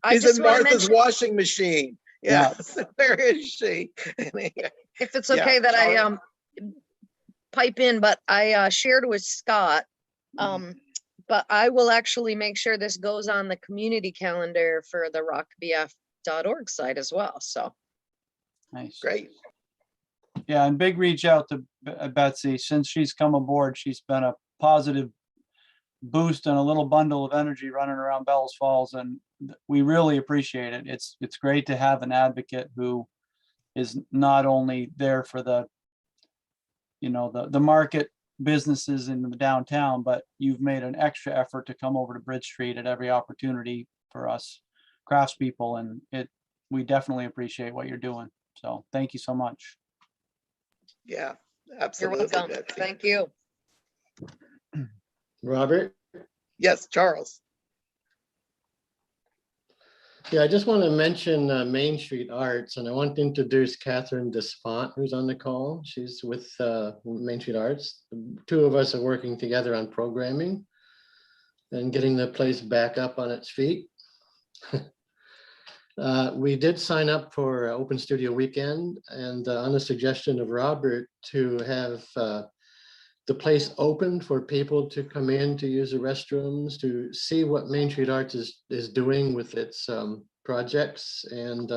I She's just in want to Martha's mention, washing machine. Yes, where is she? if it's Yeah, okay that I sorry. pipe in, but I shared with Scott. But I will actually make sure this goes on the community calendar for the rockbf.org site as well. So Nice. Great. Yeah, and big reach out to Betsy. Since she's come aboard, she's been a positive boost and a little bundle of energy running around Bellows Falls, and we really appreciate it. It's great to have an advocate who is not only there for the market businesses in the downtown, but you've made an extra effort to come over to Bridge Street at every opportunity for us craftspeople, and we definitely appreciate what you're doing. So thank you so much. Yeah, you're absolutely. welcome. Betsy. Thank you. Robert? Yes, Charles. Yeah, I just want to mention Main Street Arts, and I want to introduce Catherine Despont, who's on the call. She's with Main Street Arts. The two of us are working together on programming and getting the place back up on its feet. We did sign up for Open Studio Weekend, and on the suggestion of Robert to have the place open for people to come in to use the restrooms, to see what Main Street Arts is doing with its projects, and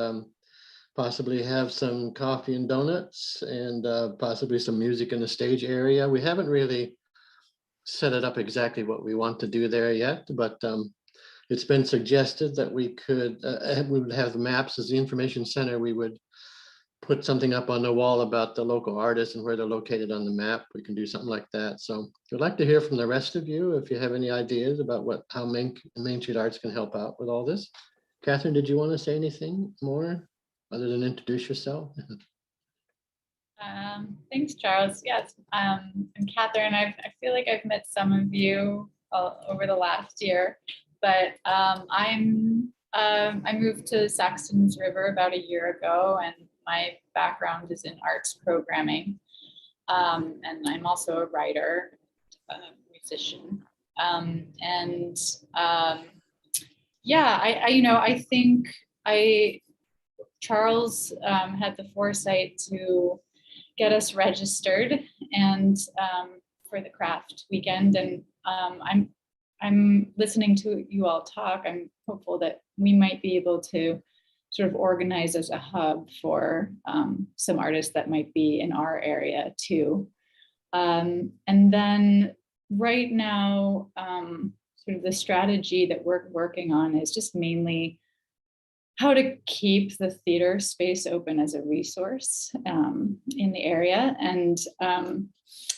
possibly have some coffee and donuts, and possibly some music in the stage area. We haven't really set it up exactly what we want to do there yet, but it's been suggested that we would have the maps as the information center. We would put something up on the wall about the local artists and where they're located on the map. We can do something like that. So I'd like to hear from the rest of you if you have any ideas about how Main Street Arts can help out with all this. Catherine, did you want to say anything more other than introduce yourself? Thanks, Charles. Yes, I'm Catherine. I feel like I've met some of you over the last year, but I moved to Saxton's River about a year ago, and my background is in arts programming, and I'm also a writer, musician, yeah, I think Charles had the foresight to get us registered and for the craft weekend, and I'm listening to you all talk. I'm hopeful that we might be able to sort of organize as a hub for some artists that might be in our area too. And then right now, sort of the strategy that we're working on is just mainly how to keep the theater space open as a resource in the area. And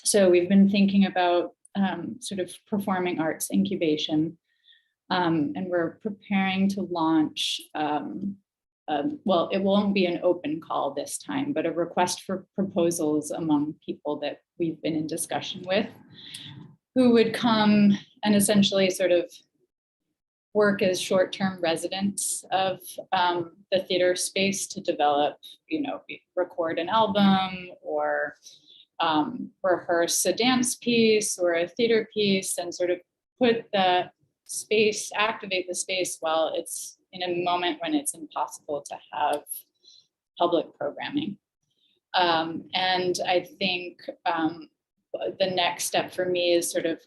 so we've been thinking about sort of performing arts incubation. And we're preparing to launch, well, it won't be an open call this time, but a request for proposals among people that we've been in discussion with, who would come and essentially sort of work as short-term residents of the theater space to develop, record an album or rehearse a dance piece or a theater piece, and sort of put the space, activate the space while it's in a moment when it's impossible to have public programming. And I think the next step for me is sort of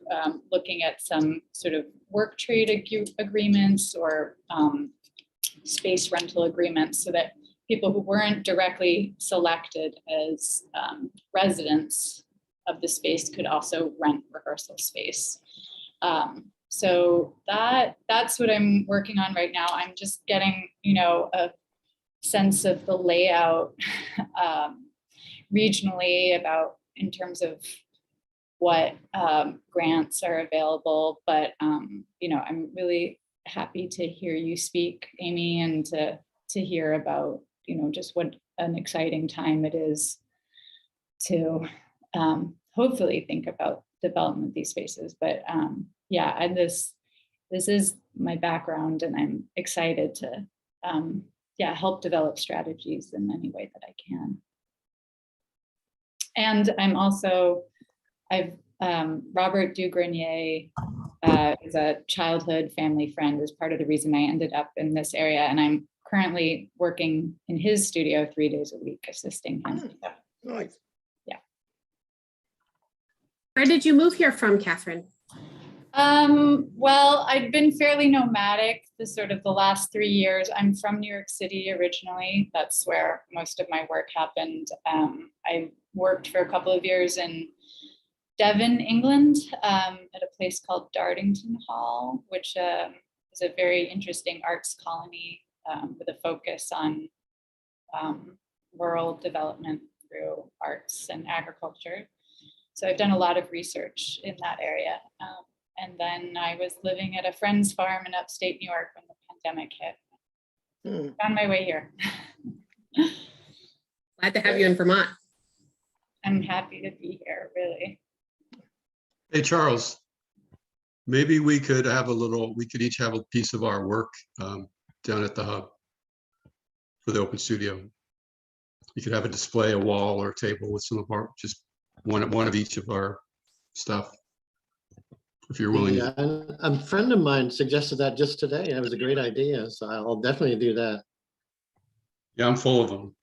looking at some sort of work trade agreements or space rental agreements, so that people who weren't directly selected as residents of the space could also rent rehearsal space. So that's what I'm working on right now. I'm just getting, a sense of the layout regionally about in terms of what grants are available. But, I'm really happy to hear you speak, Amy, and to hear about, just what an exciting time it is to hopefully think about development of these spaces. But yeah, and this is my background, and I'm excited to help develop strategies in any way that I can. And I'm also, Robert Dugrenier is a childhood family friend, is part of the reason I ended up in this area, and I'm currently working in his studio 3 days a week, assisting him. Nice. Yeah. Where did you move here from, Catherine? Well, I'd been fairly nomadic the last 3 years. I'm from New York City originally. That's where most of my work happened. I worked for a couple of years in Devon, England, at a place called Dartington Hall, which is a very interesting arts colony with a focus on rural development through arts and agriculture. So I've done a lot of research in that area. And then I was living at a friend's farm in upstate New York when the pandemic hit. Found my way here. Glad to have you in Vermont. I'm happy to be here, really. Hey, Charles, maybe we could each have a piece of our work down at the hub for the open studio. You could have a display, a wall or a table with some of our, just one of each of our stuff, if you're willing. Yeah, and a friend of mine suggested that just today. It was a great idea, so I'll definitely do that. Yeah, I'm full of them.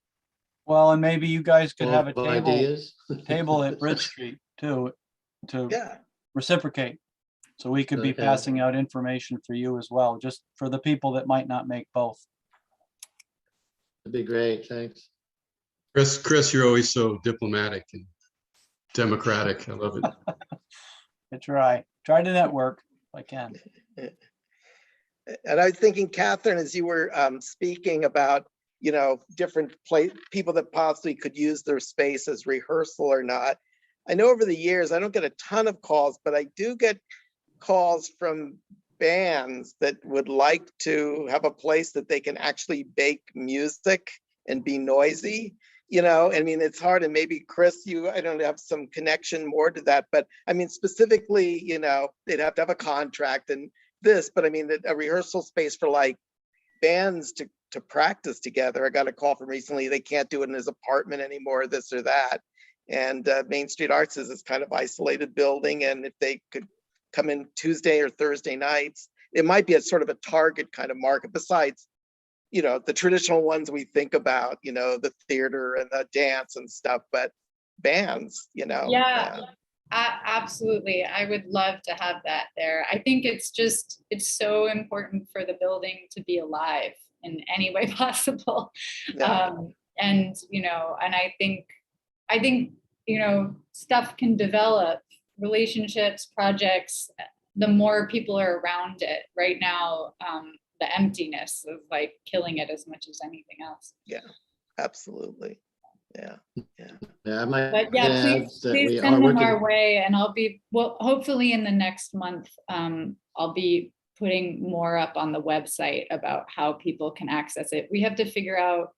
Well, and maybe you guys could have a Full of table ideas. at Bridge Street too, to Yeah. reciprocate. So we could be Okay. passing out information for you as well, just for the people that might not make both. It'd be great, thanks. Chris, you're always so diplomatic and democratic. I love it. I try to network if I can. And I was thinking, Catherine, as you were speaking about, different people that possibly could use their space as rehearsal or not. I know over the years, I don't get a ton of calls, but I do get calls from bands that would like to have a place that they can actually bake music and be noisy. It's hard, and maybe Chris, I don't have some connection more to that, but specifically, they'd have to have a contract and this, but a rehearsal space for like bands to practice together. I got a call from recently, they can't do it in his apartment anymore, this or that. And Main Street Arts is this kind of isolated building, and if they could come in Tuesday or Thursday nights, it might be a sort of a target kind of market besides the traditional ones we think about, the theater and the dance and stuff, but bands, Yeah, absolutely. I would love to have that there. I think it's so important for the building to be alive in any way possible. Yeah. And I think, stuff can develop relationships, projects, the more people are around it. Right now, the emptiness is like killing it as much as anything else. Absolutely. Yeah. Yeah, I might But yeah, add please, that we please are send them working. our way, and I'll be, well, hopefully in the next month, I'll be putting more up on the website about how people can access it. We have to figure out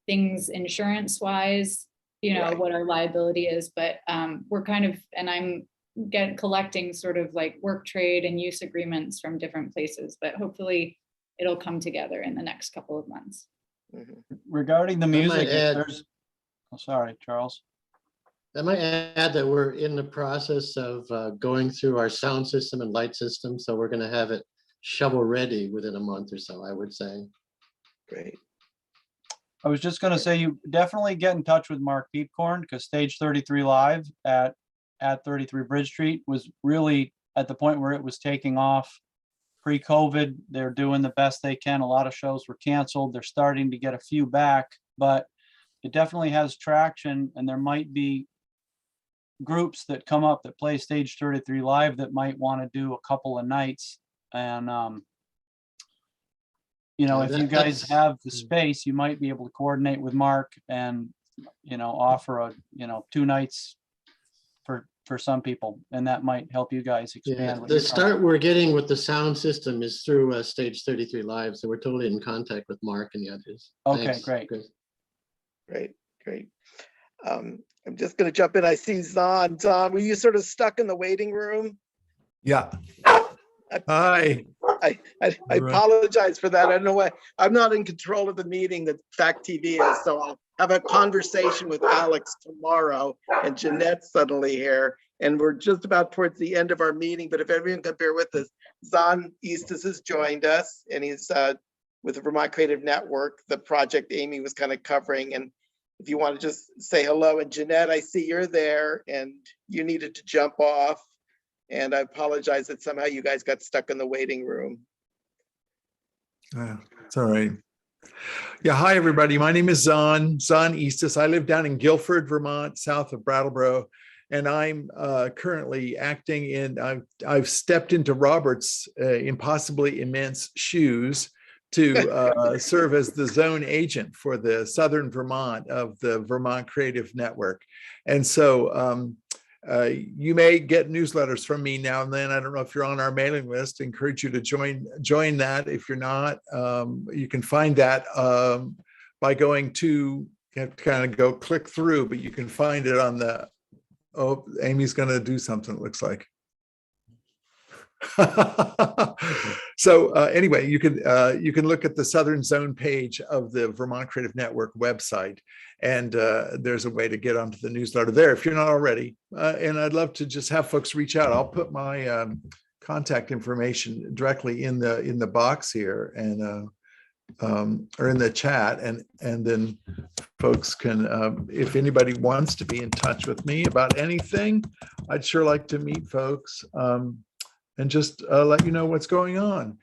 things insurance wise, Right. what our liability is, but we're kind of, and I'm collecting sort of like work trade and use agreements from different places, but hopefully it'll come together in the next couple of months. Mhm. Regarding the might music, if add- there's, oh, sorry, Charles. I might add that we're in the process of going through our sound system and light system, so we're gonna have it shovel ready within a month or so, I would say. Great. I was just gonna say, you definitely get in touch with Mark Peepcorn, because Stage 33 Live at 33 Bridge Street was really at the point where it was taking off pre-COVID. They're doing the best they can. A lot of shows were canceled. They're starting to get a few back, but it definitely has traction, and there might be groups that come up that play Stage 33 Live that might want to do a couple of nights. And if you guys That's- have the space, you might be able to coordinate with Mark and offer a 2 nights for some people, and that might help you guys Yeah, expand. what the you're start we're getting with the sound system is through Stage 33 Live, so we're totally in contact with Mark and the others. Okay, Thanks, great. Chris. Great. I'm just gonna jump in. I see Zon. Zon, were you sort of stuck in the waiting room? Yeah. Hi. I Right. apologize for that. I don't know why. I'm not in control of the meeting that Fact TV is, so I'll have a conversation with Alex tomorrow, and Jeanette's suddenly here. And we're just about towards the end of our meeting, but if everyone can bear with us, Zon Eastis has joined us, and he's with the Vermont Creative Network, the project Amy was kind of covering. And if you want to just say hello, and Jeanette, I see you're there, and you needed to jump off. And I apologize that somehow you guys got stuck in the waiting room. It's all right. Yeah. Hi, everybody. My name is Zon Eastis. I live down in Guilford, Vermont, south of Brattleboro. And I'm currently acting in, I've stepped into Robert's impossibly immense shoes to serve as the zone agent for the Southern Vermont of the Vermont Creative Network. And so you may get newsletters from me now and then. I don't know if you're on our mailing list. I encourage you to join that. If you're not, you can find that by going to, you have to kind of go click through, but you can find it on the, oh, Amy's going to do something, it looks like. So anyway, you can look at the Southern Zone page of the Vermont Creative Network website, and there's a way to get onto the newsletter there if you're not already. And I'd love to just have folks reach out. I'll put my contact information directly in the box here, and or in the chat, and then folks can, if anybody wants to be in touch with me about anything, I'd sure like to meet folks. And just let you know what's going on.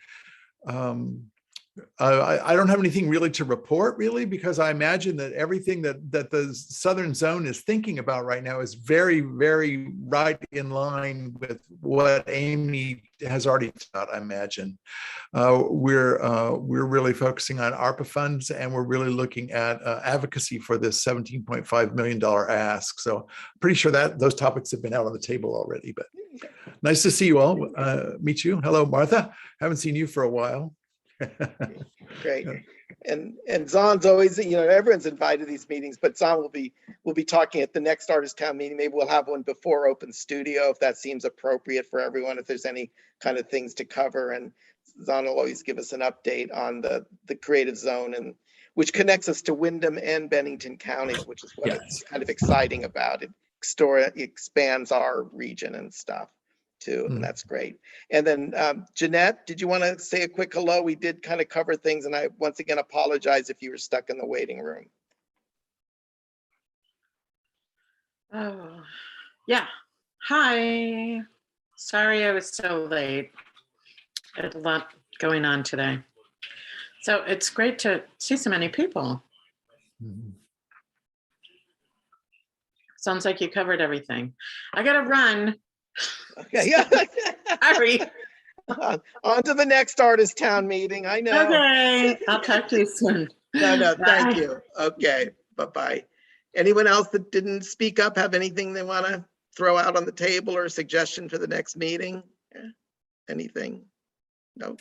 I don't have anything really to report, really, because I imagine that everything that the Southern Zone is thinking about right now is very, very right in line with what Amy has already taught. I imagine we're really focusing on ARPA funds, and we're really looking at advocacy for this $17.5 million ask. So I'm pretty sure that those topics have been out on the table already. But nice to see you all. Meet you. Hello, Martha. Haven't seen you for a while. Great. And Zon's always, everyone's invited to these meetings, but Zon will be talking at the next Artist Town meeting. Maybe we'll have one before Open Studio if that seems appropriate for everyone, if there's any kind of things to cover. And Zon will always give us an update on the creative zone, and which connects us to Windham and Bennington counties, which is what it's kind of exciting about it. It expands our region and stuff too, and that's great. And then Jeanette, did you want to say a quick hello? We did kind of cover things, and I once again apologize if you were stuck in the waiting room. Oh, yeah. Hi. Sorry I was so late. I had a lot going on today. So it's great to see so many people. Sounds like you covered everything. I got to run. Okay, yeah. Sorry. On to the next artist town meeting. I know. Okay, I'll talk to you soon. No, thank Bye. you. Okay, bye-bye. Anyone else that didn't speak up have anything they want to throw out on the table or a suggestion for the next meeting? Anything? No.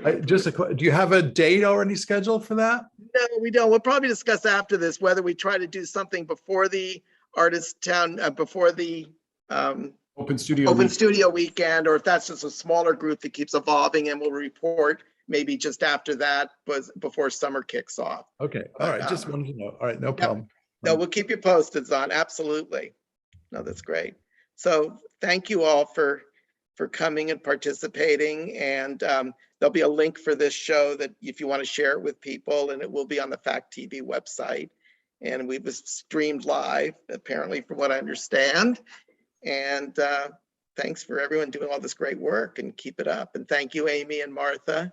Do you have a date already scheduled for that? No, we don't. We'll probably discuss after this whether we try to do something before the artist town, before the Open studio. open week. studio weekend, or if that's just a smaller group that keeps evolving, and we'll report maybe just after that, was before summer kicks off. Okay, all right, just wanted to know. All right, no problem. No, we'll keep you posted, Zon. Absolutely. No, that's great. So thank you all for coming and participating. And there'll be a link for this show that if you want to share it with people, and it will be on the Fact TV website. And we was streamed live, apparently, from what I understand. And thanks for everyone doing all this great work, and keep it up. And thank you, Amy and Martha,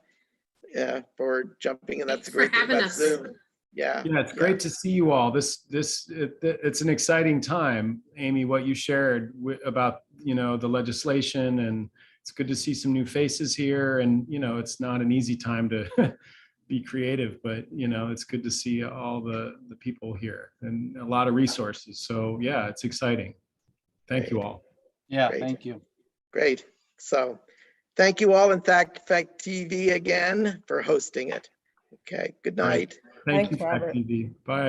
for jumping in. That's Thanks a great for thing having about us. Zoom. Yeah. Yeah, it's great to see you all. It's an exciting time, Amy, what you shared about, the legislation, and it's good to see some new faces here. And, it's not an easy time to be creative, but, it's good to see all the people here and a lot of resources. So yeah, it's exciting. Thank you all. Yeah, Great. thank you. Great. So thank you all, in Fact TV again for hosting it. Okay, good night. Thank Thanks, you, Fact Robert. TV. Bye.